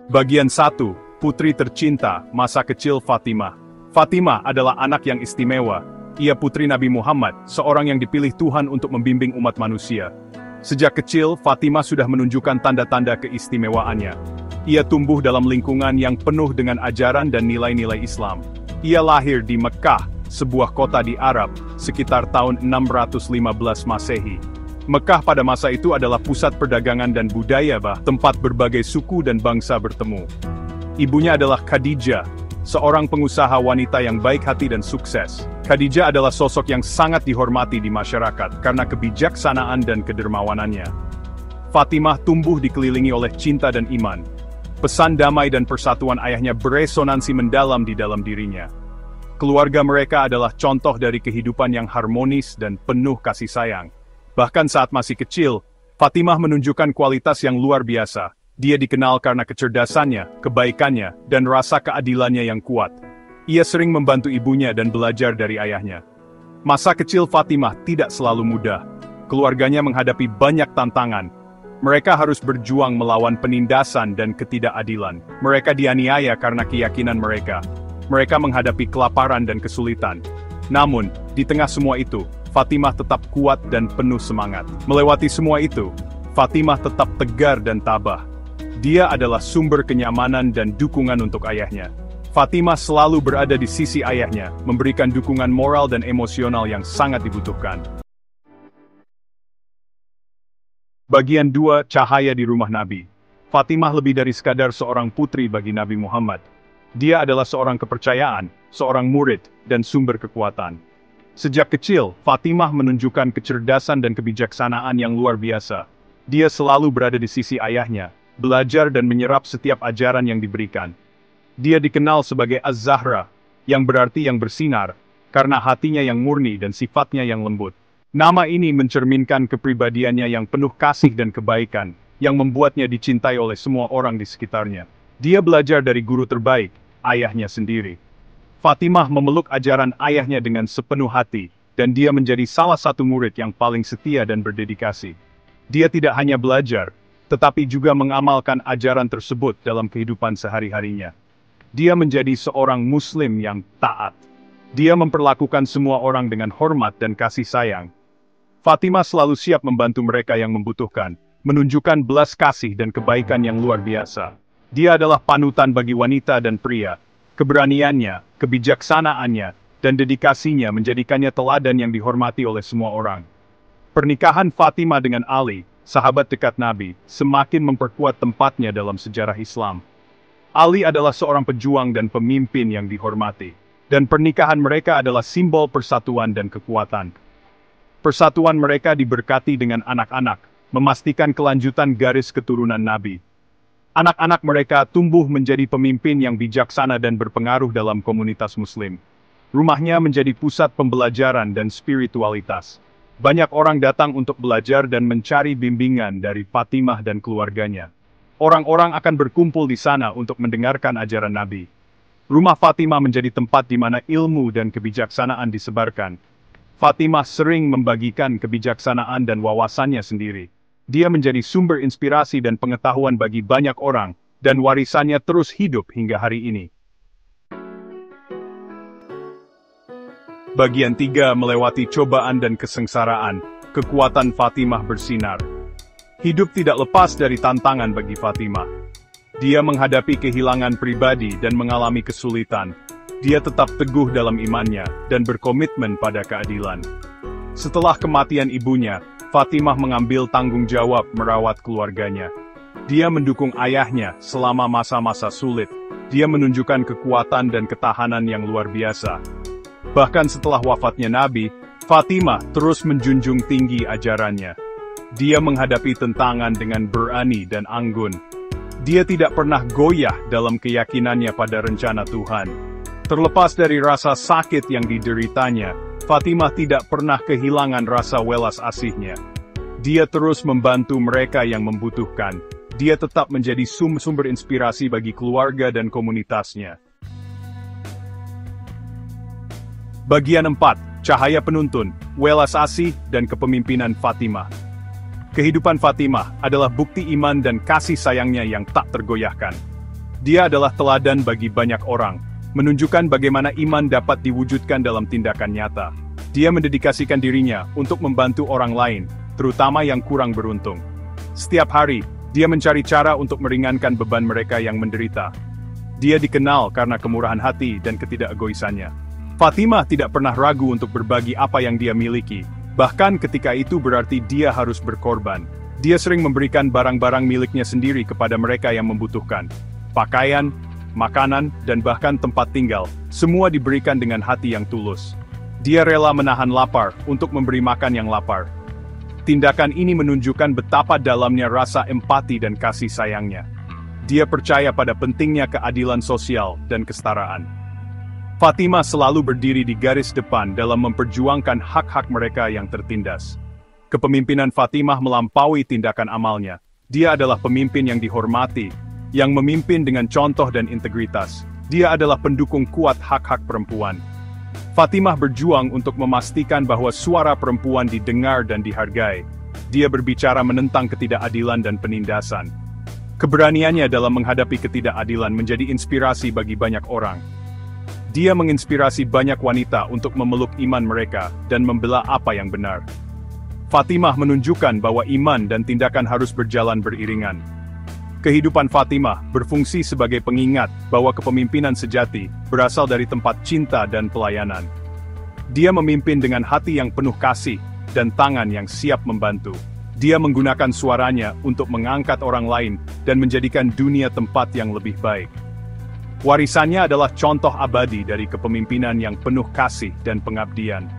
Bagian 1. Putri tercinta, masa kecil Fatimah. Fatimah adalah anak yang istimewa. Ia putri Nabi Muhammad, seorang yang dipilih Tuhan untuk membimbing umat manusia. Sejak kecil, Fatimah sudah menunjukkan tanda-tanda keistimewaannya. Ia tumbuh dalam lingkungan yang penuh dengan ajaran dan nilai-nilai Islam. Ia lahir di Mekah, sebuah kota di Arab, sekitar tahun 615 Masehi. Mekah pada masa itu adalah pusat perdagangan dan budaya, tempat berbagai suku dan bangsa bertemu. Ibunya adalah Khadijah, seorang pengusaha wanita yang baik hati dan sukses. Khadijah adalah sosok yang sangat dihormati di masyarakat karena kebijaksanaan dan kedermawanannya. Fatimah tumbuh dikelilingi oleh cinta dan iman. Pesan damai dan persatuan ayahnya beresonansi mendalam di dalam dirinya. Keluarga mereka adalah contoh dari kehidupan yang harmonis dan penuh kasih sayang. Bahkan saat masih kecil, Fatimah menunjukkan kualitas yang luar biasa. Dia dikenal karena kecerdasannya, kebaikannya, dan rasa keadilannya yang kuat. Ia sering membantu ibunya dan belajar dari ayahnya. Masa kecil Fatimah tidak selalu mudah. Keluarganya menghadapi banyak tantangan. Mereka harus berjuang melawan penindasan dan ketidakadilan. Mereka dianiaya karena keyakinan mereka. Mereka menghadapi kelaparan dan kesulitan. Namun, di tengah semua itu, Fatimah tetap kuat dan penuh semangat. Melewati semua itu, Fatimah tetap tegar dan tabah. Dia adalah sumber kenyamanan dan dukungan untuk ayahnya. Fatimah selalu berada di sisi ayahnya, memberikan dukungan moral dan emosional yang sangat dibutuhkan. Bagian 2. Cahaya di rumah Nabi. Fatimah lebih dari sekadar seorang putri bagi Nabi Muhammad. Dia adalah seorang kepercayaan, seorang murid, dan sumber kekuatan. Sejak kecil, Fatimah menunjukkan kecerdasan dan kebijaksanaan yang luar biasa. Dia selalu berada di sisi ayahnya, belajar dan menyerap setiap ajaran yang diberikan. Dia dikenal sebagai Az-Zahra, yang berarti yang bersinar, karena hatinya yang murni dan sifatnya yang lembut. Nama ini mencerminkan kepribadiannya yang penuh kasih dan kebaikan, yang membuatnya dicintai oleh semua orang di sekitarnya. Dia belajar dari guru terbaik, ayahnya sendiri. Fatimah memeluk ajaran ayahnya dengan sepenuh hati, dan dia menjadi salah satu murid yang paling setia dan berdedikasi. Dia tidak hanya belajar, tetapi juga mengamalkan ajaran tersebut dalam kehidupan sehari-harinya. Dia menjadi seorang Muslim yang taat. Dia memperlakukan semua orang dengan hormat dan kasih sayang. Fatimah selalu siap membantu mereka yang membutuhkan, menunjukkan belas kasih dan kebaikan yang luar biasa. Dia adalah panutan bagi wanita dan pria. Keberaniannya, kebijaksanaannya, dan dedikasinya menjadikannya teladan yang dihormati oleh semua orang. Pernikahan Fatimah dengan Ali, sahabat dekat Nabi, semakin memperkuat tempatnya dalam sejarah Islam. Ali adalah seorang pejuang dan pemimpin yang dihormati, dan pernikahan mereka adalah simbol persatuan dan kekuatan. Persatuan mereka diberkati dengan anak-anak, memastikan kelanjutan garis keturunan Nabi. Anak-anak mereka tumbuh menjadi pemimpin yang bijaksana dan berpengaruh dalam komunitas Muslim. Rumahnya menjadi pusat pembelajaran dan spiritualitas. Banyak orang datang untuk belajar dan mencari bimbingan dari Fatimah dan keluarganya. Orang-orang akan berkumpul di sana untuk mendengarkan ajaran Nabi. Rumah Fatimah menjadi tempat di mana ilmu dan kebijaksanaan disebarkan. Fatimah sering membagikan kebijaksanaan dan wawasannya sendiri. Dia menjadi sumber inspirasi dan pengetahuan bagi banyak orang, dan warisannya terus hidup hingga hari ini. Bagian 3. Melewati cobaan dan kesengsaraan, kekuatan Fatimah bersinar. Hidup tidak lepas dari tantangan bagi Fatimah. Dia menghadapi kehilangan pribadi dan mengalami kesulitan. Dia tetap teguh dalam imannya, dan berkomitmen pada keadilan. Setelah kematian ibunya, Fatimah mengambil tanggung jawab merawat keluarganya. Dia mendukung ayahnya selama masa-masa sulit. Dia menunjukkan kekuatan dan ketahanan yang luar biasa. Bahkan setelah wafatnya Nabi, Fatimah terus menjunjung tinggi ajarannya. Dia menghadapi tantangan dengan berani dan anggun. Dia tidak pernah goyah dalam keyakinannya pada rencana Tuhan. Terlepas dari rasa sakit yang dideritanya, Fatimah tidak pernah kehilangan rasa welas asihnya. Dia terus membantu mereka yang membutuhkan. Dia tetap menjadi sumber inspirasi bagi keluarga dan komunitasnya. Bagian 4. Cahaya penuntun, welas asih, dan kepemimpinan Fatimah. Kehidupan Fatimah adalah bukti iman dan kasih sayangnya yang tak tergoyahkan. Dia adalah teladan bagi banyak orang, menunjukkan bagaimana iman dapat diwujudkan dalam tindakan nyata. Dia mendedikasikan dirinya untuk membantu orang lain, terutama yang kurang beruntung. Setiap hari, dia mencari cara untuk meringankan beban mereka yang menderita. Dia dikenal karena kemurahan hati dan ketidakegoisannya. Fatimah tidak pernah ragu untuk berbagi apa yang dia miliki, bahkan ketika itu berarti dia harus berkorban. Dia sering memberikan barang-barang miliknya sendiri kepada mereka yang membutuhkan. Pakaian, makanan, dan bahkan tempat tinggal, semua diberikan dengan hati yang tulus. Dia rela menahan lapar untuk memberi makan yang lapar. Tindakan ini menunjukkan betapa dalamnya rasa empati dan kasih sayangnya. Dia percaya pada pentingnya keadilan sosial dan kesetaraan. Fatimah selalu berdiri di garis depan dalam memperjuangkan hak-hak mereka yang tertindas. Kepemimpinan Fatimah melampaui tindakan amalnya. Dia adalah pemimpin yang dihormati, yang memimpin dengan contoh dan integritas. Dia adalah pendukung kuat hak-hak perempuan. Fatimah berjuang untuk memastikan bahwa suara perempuan didengar dan dihargai. Dia berbicara menentang ketidakadilan dan penindasan. Keberaniannya dalam menghadapi ketidakadilan menjadi inspirasi bagi banyak orang. Dia menginspirasi banyak wanita untuk memeluk iman mereka dan membela apa yang benar. Fatimah menunjukkan bahwa iman dan tindakan harus berjalan beriringan. Kehidupan Fatimah berfungsi sebagai pengingat bahwa kepemimpinan sejati berasal dari tempat cinta dan pelayanan. Dia memimpin dengan hati yang penuh kasih dan tangan yang siap membantu. Dia menggunakan suaranya untuk mengangkat orang lain dan menjadikan dunia tempat yang lebih baik. Warisannya adalah contoh abadi dari kepemimpinan yang penuh kasih dan pengabdian.